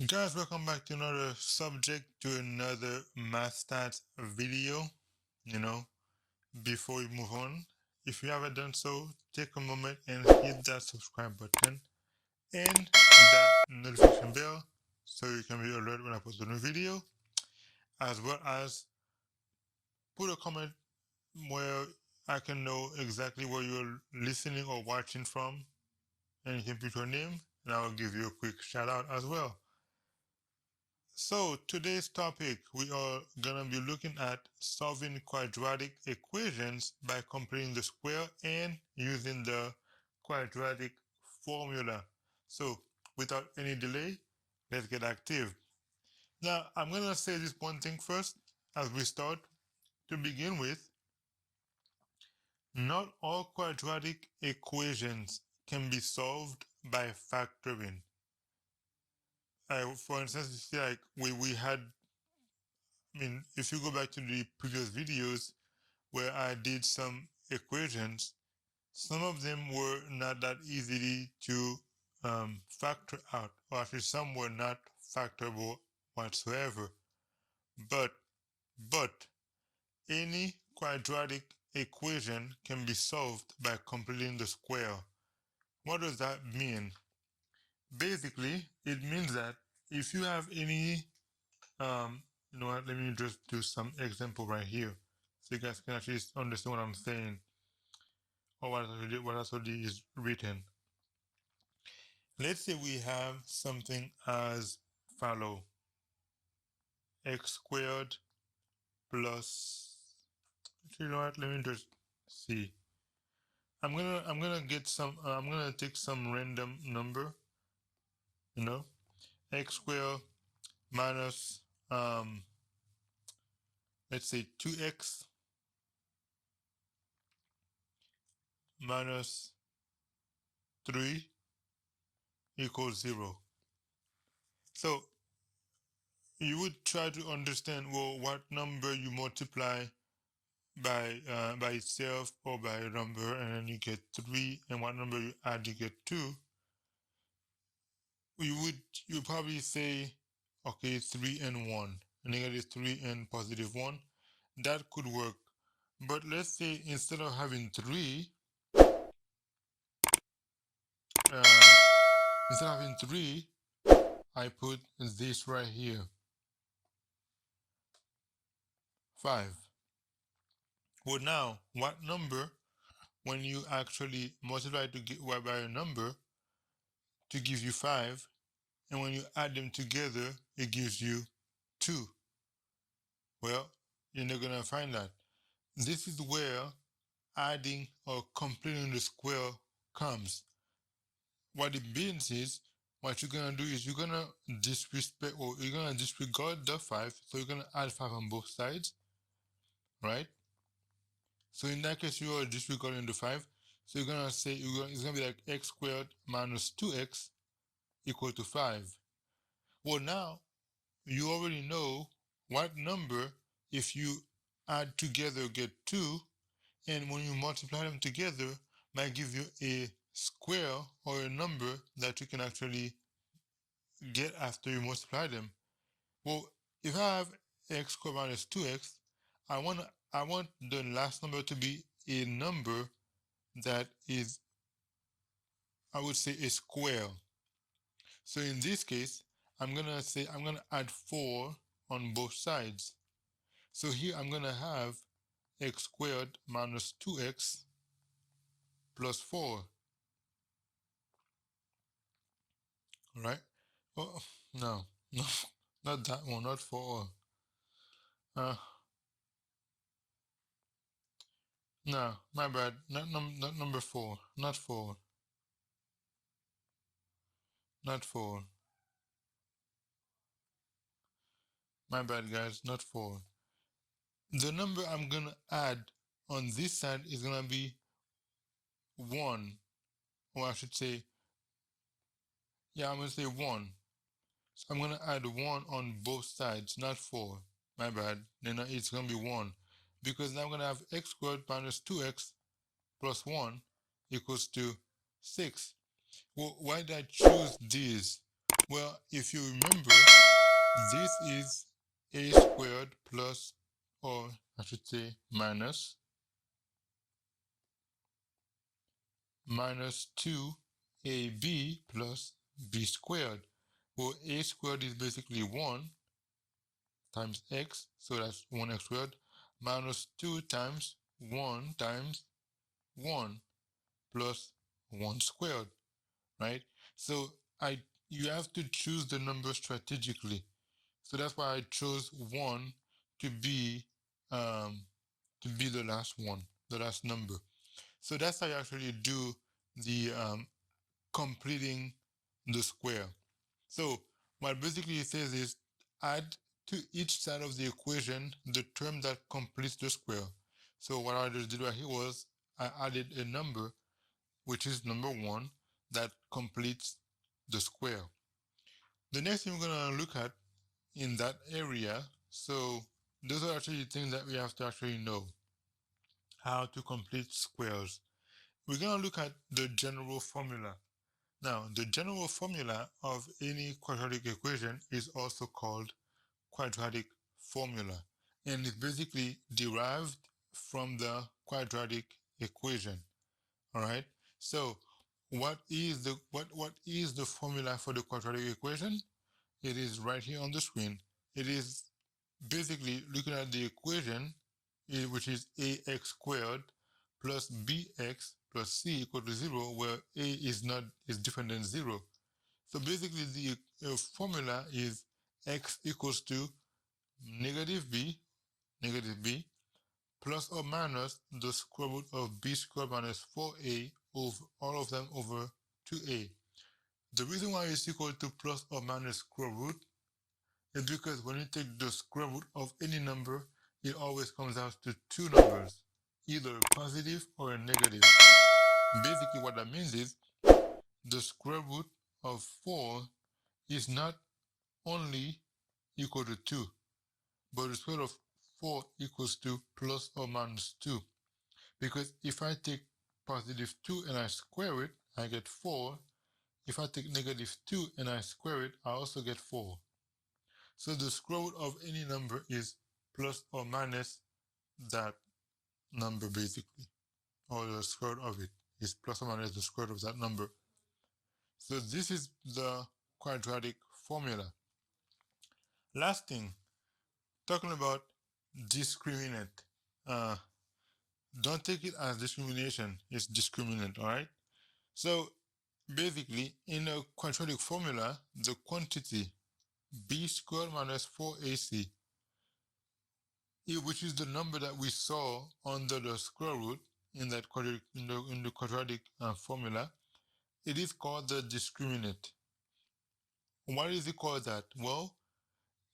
Guys, welcome back to another subject, to another math stats video. You know, before we move on, if you haven't done so, take a moment and hit that subscribe button and that notification bell so you can be alert when I post a new video, as well as put a comment where I can know exactly where you're listening or watching from, and you can put your name and I will give you a quick shout out as well. So today's topic, we are going to be looking at solving quadratic equations by completing the square and using the quadratic formula. So without any delay, let's get active. Now, I'm going to say this one thing first as we start. To begin with, not all quadratic equations can be solved by factoring. For instance, you see, like we had, if you go back to the previous videos where I did some equations, some of them were not that easily to factor out, or actually some were not factorable whatsoever. But but any quadratic equation can be solved by completing the square. What does that mean? Basically, it means that if you have any you know what, let me just do some example right here so you guys can actually understand what I'm saying, or what already is written. Let's say we have something as follow: x squared plus, you know what, let me just see. I'm gonna take some random number, you know, x squared minus let's say 2x minus 3 equals 0. So you would try to understand, well, what number you multiply by itself or by a number, and then you get 3, and what number you add, you get 2. You probably say, okay, 3 and 1, and negative 3 and positive 1. That could work. But let's say instead of having 3, uh, instead of having 3, I put this right here, 5. Well, now, what number, when you actually multiply to get by a number to give you 5, and when you add them together, it gives you 2? Well, you're not going to find that. This is where adding or completing the square comes. What it means is, what you're going to do is you're going to disregard the 5, so you're going to add 5 on both sides, right? So in that case, you are disregarding the 5. So you're going to say, it's going to be like x squared minus 2x equal to 5. Well, now, you already know what number, if you add together, get 2, and when you multiply them together, might give you a square or a number that you can actually get after you multiply them. Well, if I have x squared minus 2x, I want the last number to be a number that is, I would say, a square. So in this case, I'm gonna add 4 on both sides. So here I'm gonna have x squared minus 2x plus 4. All right? Oh, no, no, not that one, not 4. Uh, no, my bad. Not number 4. Not 4. Not 4. My bad, guys. Not 4. The number I'm gonna add on this side is gonna be 1, or I should say, yeah, I'm gonna say 1. So I'm gonna add 1 on both sides, not 4. My bad. Then it's gonna be 1, because now I'm gonna have x squared minus 2x plus 1 equals to 6. Well, why did I choose this? Well, if you remember, this is a squared plus, or I should say minus 2ab plus b squared. Well, a squared is basically 1 times x, so that's 1x squared, minus 2 times 1 times 1 plus 1 squared, right? So you have to choose the number strategically. So that's why I chose 1 to be um, the last one, the last number. So that's how you actually do the completing the square. So what basically it says is add to each side of the equation the term that completes the square. So what I just did right here was I added a number, which is number 1, that completes the square. The next thing we're going to look at in that area, so those are actually things that we have to actually know how to complete squares. We're going to look at the general formula. Now, the general formula of any quadratic equation is also called quadratic formula, and it's basically derived from the quadratic equation. All right. So, what is the formula for the quadratic equation? It is right here on the screen. It is basically looking at the equation, which is ax squared plus bx plus c equal to 0, where a is different than 0. So basically the formula is x equals to negative b plus or minus the square root of b squared minus 4a over all of them over 2a. The reason why it's equal to plus or minus square root is because when you take the square root of any number, it always comes out to two numbers, either a positive or a negative. Basically what that means is the square root of 4 is not only equal to 2, but the square root of 4 equals to plus or minus 2. Because if I take positive 2 and I square it, I get 4. If I take negative 2 and I square it, I also get 4. So the square root of any number is plus or minus that number basically, or the square root of it is plus or minus the square root of that number. So this is the quadratic formula. Last thing, talking about discriminant. Uh, don't take it as discrimination, it's discriminant, all right? So basically, in a quadratic formula, the quantity b squared minus 4ac, which is the number that we saw under the square root in that quadratic in the quadratic formula, it is called the discriminant. Why is it called that? Well,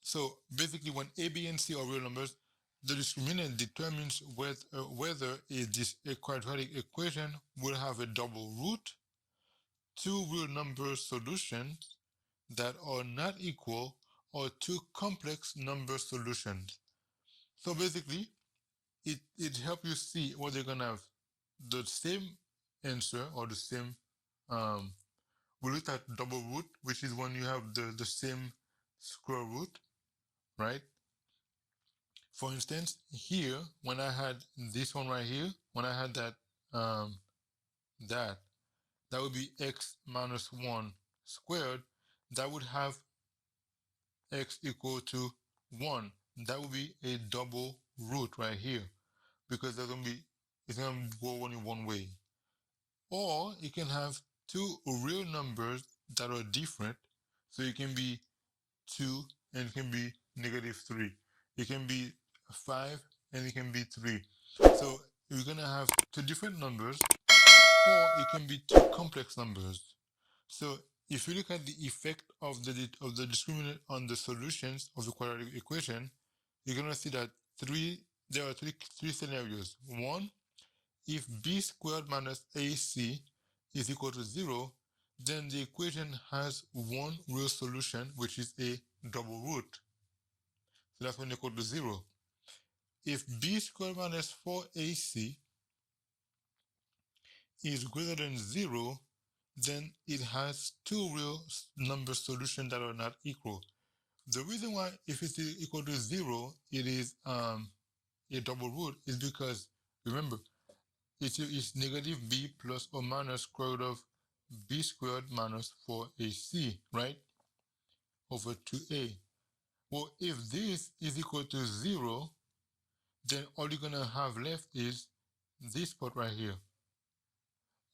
so basically, when a, b, and c are real numbers, the discriminant determines whether a quadratic equation will have a double root, two real number solutions that are not equal, or two complex number solutions. So basically, it helps you see whether you're gonna have the same answer or the same. We looked at double root, which is when you have the same square root, right? For instance, here when I had this one right here, when I had that that that would be x minus 1 squared, that would have x equal to 1. That would be a double root right here, because it's gonna go only one way. Or you can have two real numbers that are different, so it can be 2 and it can be negative 3. It can be 5 and it can be 3. So you're gonna have two different numbers, or it can be two complex numbers. So if you look at the effect of the discriminant on the solutions of the quadratic equation, you're gonna see that there are three scenarios. One, if b squared minus ac is equal to 0, then the equation has one real solution, which is a double root. So that's when equal to 0. If b squared minus 4ac is greater than 0, then it has two real number solutions that are not equal. The reason why if it's equal to 0, it is a double root is because, remember, it's negative b plus or minus square root of b squared minus 4ac, right, over 2a. Well, if this is equal to 0, then all you're going to have left is this part right here.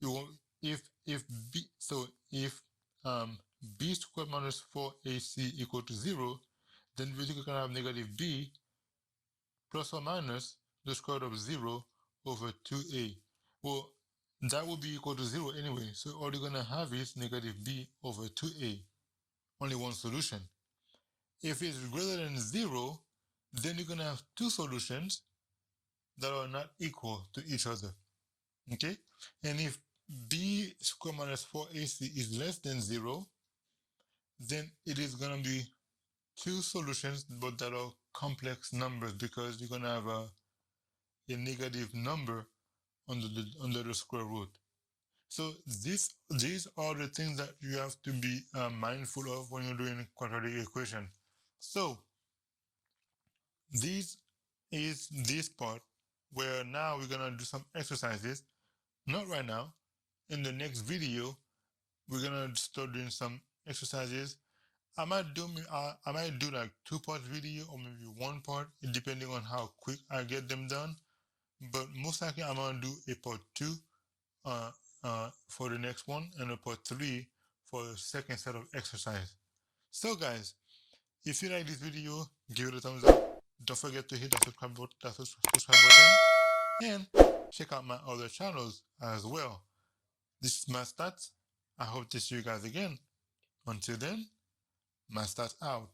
You will, if b, so if b squared minus 4ac equal to 0, then we're going to have negative b plus or minus the square root of 0 over 2a. Well, that will be equal to 0 anyway, so all you're going to have is negative b over 2a. Only one solution. If it's greater than 0, then you're going to have two solutions that are not equal to each other. Okay? And if b squared minus 4ac is less than 0, then it is going to be two solutions, but that are complex numbers, because you're going to have a negative number under the square root. So these are the things that you have to be mindful of when you're doing quadratic equation. So this is this part where now we're gonna do some exercises. Not right now. In the next video, we're gonna start doing some exercises. I might do like 2-part video or maybe 1 part, depending on how quick I get them done. But most likely I'm gonna do a part 2 for the next one, and a part 3 for the second set of exercise. So guys, if you like this video, give it a thumbs up. Don't forget to hit that subscribe button and check out my other channels as well. This is my stats. I hope to see you guys again. Until then, my stats out.